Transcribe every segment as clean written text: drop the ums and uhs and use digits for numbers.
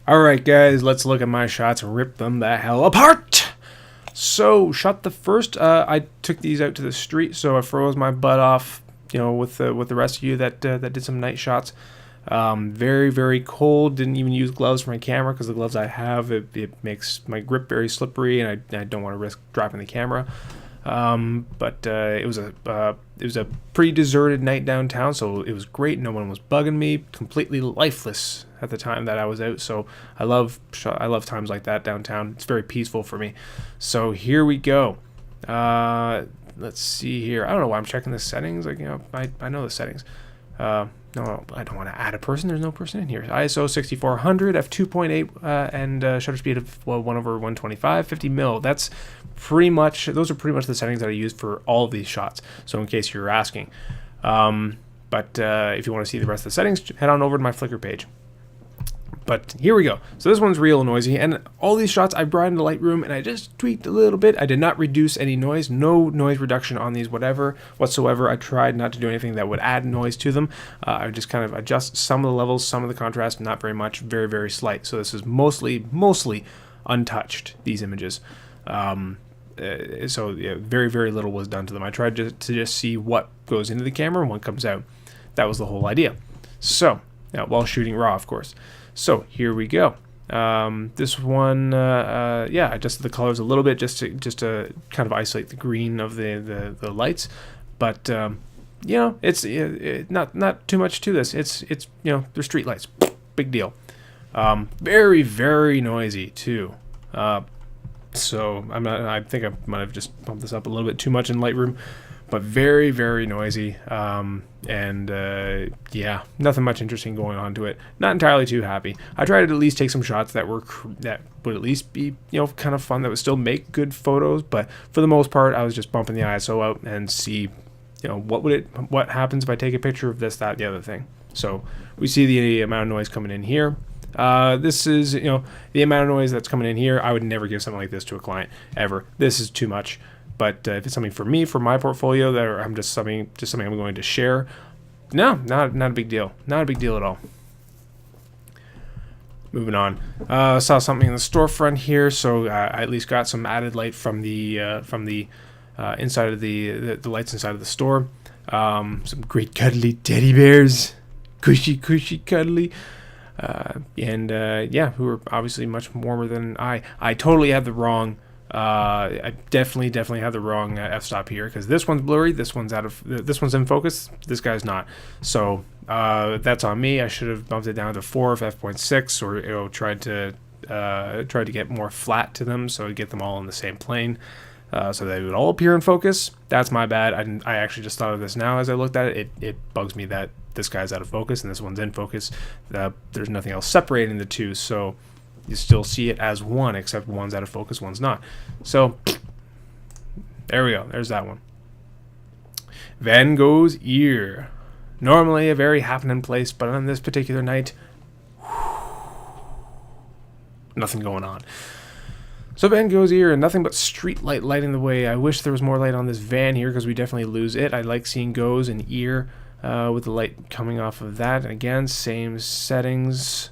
Alright guys, let's look at my shots and rip them the hell apart! So, shot the first, I took these out to the street, so I froze my butt off, you know, with the rest of you that did some night shots. Very, very cold, didn't even use gloves for my camera because the gloves I have, it makes my grip very slippery and I don't want to risk dropping the camera. But it was a pretty deserted night downtown, so it was great. No one was bugging me. Completely lifeless at the time that I was out. So I love times like that downtown. It's very peaceful for me. So here we go. Let's see here. I don't know why I'm checking the settings. Like, you know, I know the settings. No, I don't want to add a person. There's no person in here. ISO 6400, f2.8, and shutter speed of 1/125, 50 mil. Those are pretty much the settings that I use for all of these shots. So in case you're asking, but if you want to see the rest of the settings, head on over to my Flickr page. But here we go. So this one's real noisy, and all these shots I brought into Lightroom and I just tweaked a little bit. I did not reduce any noise, no noise reduction on these whatsoever. I tried not to do anything that would add noise to them. I just kind of adjust some of the levels, some of the contrast, not very much, very, very slight. So this is mostly untouched, these images. So yeah, very, very little was done to them. I tried to just see what goes into the camera and what comes out. That was the whole idea. So, while shooting RAW, of course. So here we go. This one, yeah, I adjusted the colors a little bit just to kind of isolate the green of the lights, but you know, it's not too much to this. It's you know, they're street lights, big deal. Very, very noisy too. So I think I might have just bumped this up a little bit too much in Lightroom. But very, very noisy, yeah, nothing much interesting going on to it. Not entirely too happy. I tried to at least take some shots that would at least be, you know, kind of fun, that would still make good photos. But for the most part, I was just bumping the ISO out and see, you know, what happens if I take a picture of this, that, the other thing. So we see the amount of noise coming in here. This is, you know, the amount of noise that's coming in here. I would never give something like this to a client ever. This is too much. But if it's something for me, for my portfolio, that I'm just something I'm going to share, no, not a big deal. Not a big deal at all. Moving on. Saw something in the storefront here, so I at least got some added light from the inside of the lights inside of the store. Some great cuddly teddy bears, cushy cuddly. Yeah, who are obviously much warmer than I. I totally had the wrong. I definitely had the wrong f-stop here, because this one's blurry, this one's in focus, this guy's not. So that's on me. I should have bumped it down to 4 of f.6, or, you know, tried to get more flat to them, so get them all in the same plane, so they would all appear in focus. That's my bad. I actually just thought of this now as I looked at it. It bugs me that this guy's out of focus and this one's in focus. There's nothing else separating the two, so you still see it as one, except one's out of focus, one's not. So there we go. There's that one. Van Gogh's ear. Normally a very happening place, but on this particular night, nothing going on. So Van Gogh's ear, nothing but street light lighting the way. I wish there was more light on this van here, because we definitely lose it. I like seeing Gogh's and ear with the light coming off of that. And again, same settings.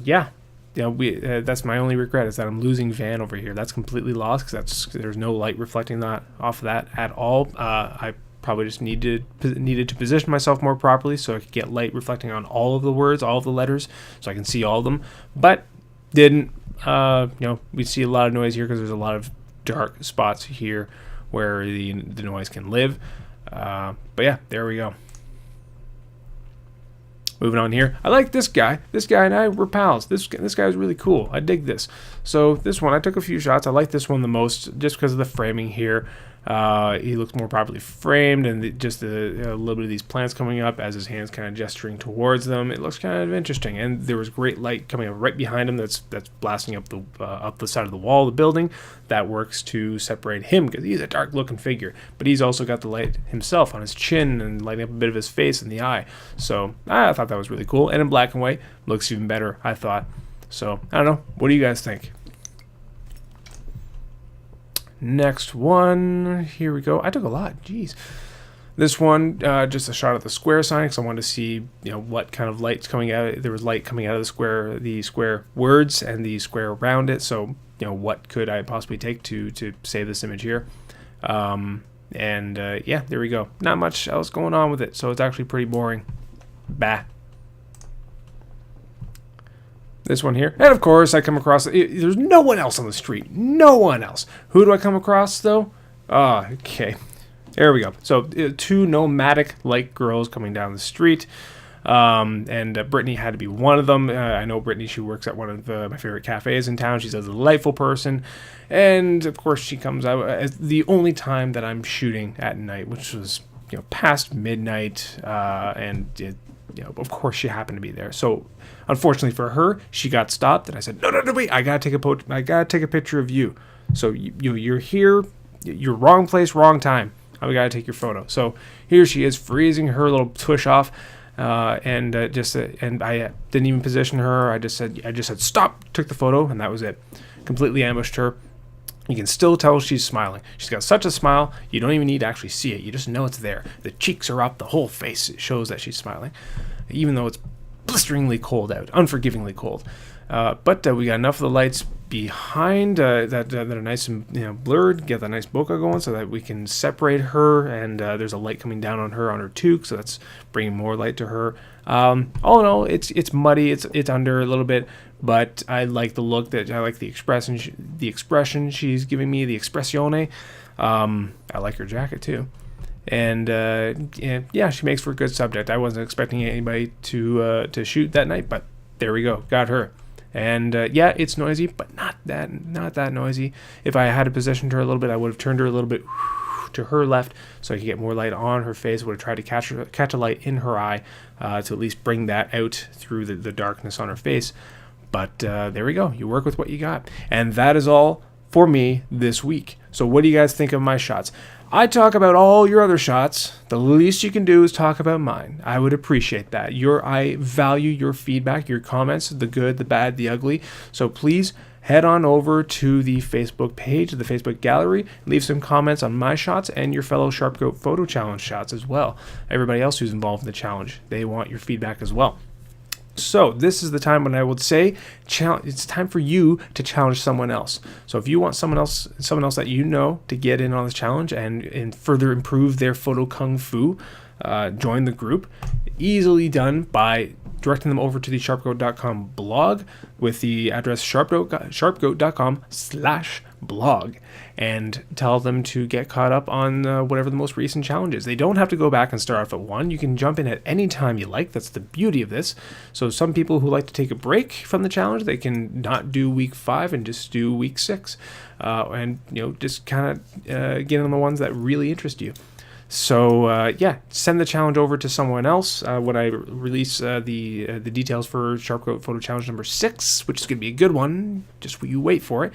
Yeah, you know, that's my only regret, is that I'm losing Van over here. That's completely lost, because there's no light reflecting that off of that at all. I probably just needed to position myself more properly so I could get light reflecting on all of the words, all of the letters, so I can see all of them. But didn't. You know, we see a lot of noise here because there's a lot of dark spots here where the noise can live. But yeah, there we go. Moving on here, I like this guy. This guy and I were pals. This guy was really cool. I dig this. So this one, I took a few shots. I like this one the most, just because of the framing here. He looks more properly framed, and just a little bit of these plants coming up as his hands kind of gesturing towards them. It looks kind of interesting, and there was great light coming up right behind him. That's blasting up the side of the wall of the building. That works to separate him, because he's a dark-looking figure. But he's also got the light himself on his chin and lighting up a bit of his face and the eye. So I thought that was really cool, and in black and white looks even better, I thought. So I don't know. What do you guys think? Next one, here we go. I took a lot, jeez. This one, just a shot of the square sign because I wanted to see, what kind of light's coming out. There was light coming out of the square words and the square around it. So, what could I possibly take to save this image here? Yeah, there we go. Not much else going on with it, so it's actually pretty boring. Bah. This one here. And of course, I come across, there's no one else on the street. No one else. Who do I come across, though? Okay. There we go. So, two nomadic-like girls coming down the street. Brittany had to be one of them. I know Brittany, she works at one of my favorite cafes in town. She's a delightful person. And, of course, she comes out as the only time that I'm shooting at night, which was, past midnight. Of course, she happened to be there. So, unfortunately for her, she got stopped. And I said, no, wait. I got to take a picture of you. So, you're here. You're wrong place, wrong time. I got to take your photo. So, here she is, freezing her little tush off. And I didn't even position her. I just said stop, took the photo, and that was it. Completely ambushed her. You can still tell she's smiling. She's got such a smile, you don't even need to actually see it. You just know it's there. The cheeks are up, the whole face shows that she's smiling, even though it's blisteringly cold out, unforgivingly cold. But we got enough of the lights behind that are nice and blurred, get that nice bokeh going so that we can separate her, and there's a light coming down on her toque, so that's bringing more light to her. All in all, it's muddy, it's under a little bit, but I like the look, I like the expression she's giving me, the espressione. I like her jacket too. And yeah, she makes for a good subject. I wasn't expecting anybody to shoot that night, but there we go, got her. And yeah, it's noisy, but not that noisy. If I had positioned her a little bit, I would have turned her a little bit to her left so I could get more light on her face. Would have tried to catch a light in her eye to at least bring that out through the darkness on her face. But there we go. You work with what you got. And that is all for me this week. So what do you guys think of my shots? I talk about all your other shots. The least you can do is talk about mine. I would appreciate that. I value your feedback, your comments, the good, the bad, the ugly. So please head on over to the Facebook page, the Facebook gallery, leave some comments on my shots and your fellow Sharpcoat Photo Challenge shots as well. Everybody else who's involved in the challenge, they want your feedback as well. So this is the time when I would say it's time for you to challenge someone else. So if you want someone else that you know to get in on this challenge and further improve their photo kung fu, join the group. Easily done by directing them over to the sharpgoat.com blog with the address sharpgoat.com/blog and tell them to get caught up on whatever the most recent challenge is. They don't have to go back and start off at 1. You can jump in at any time you like. That's the beauty of this. So some people who like to take a break from the challenge, they can not do week 5 and just do week 6 and just kind of get on the ones that really interest you. So yeah, send the challenge over to someone else when I release the details for Sharpcoat Photo Challenge number 6, which is going to be a good one. Just you wait for it.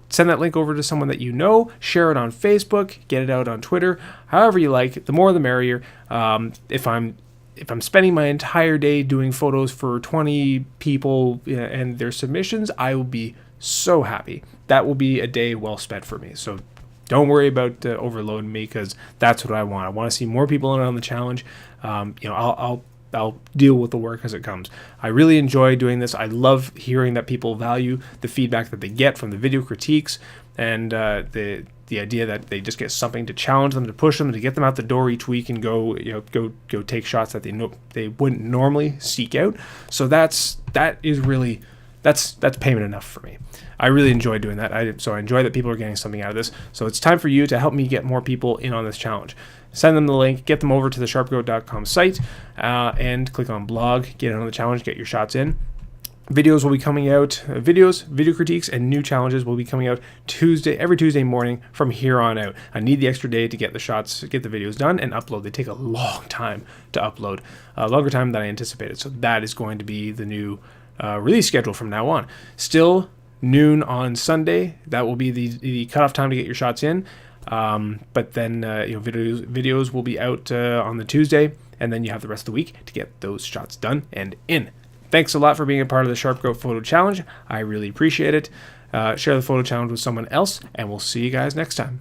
Send that link over to someone that you know. Share it on Facebook. Get it out on Twitter. However you like. The more the merrier. If I'm spending my entire day doing photos for 20 people and their submissions, I will be so happy. That will be a day well spent for me. So don't worry about overloading me because that's what I want. I want to see more people in on the challenge. I'll deal with the work as it comes. I really enjoy doing this. I love hearing that people value the feedback that they get from the video critiques and the idea that they just get something to challenge them, to push them, to get them out the door each week and go take shots that they wouldn't normally seek out. So that's payment enough for me. I really enjoy doing that. So I enjoy that people are getting something out of this. So it's time for you to help me get more people in on this challenge. Send them the link, get them over to the sharpgoat.com site, and click on blog, get in on the challenge, get your shots in. Videos will be coming out, video critiques, and new challenges will be coming out every Tuesday morning from here on out. I need the extra day to get the videos done and upload. They take a long time to upload, a longer time than I anticipated. So that is going to be the new release schedule from now on. Still noon on Sunday. That will be the cutoff time to get your shots in. But then videos will be out on the Tuesday, and then you have the rest of the week to get those shots done and in. Thanks a lot for being a part of the Sharpcoat Photo Challenge. I really appreciate it. Share the photo challenge with someone else, and we'll see you guys next time.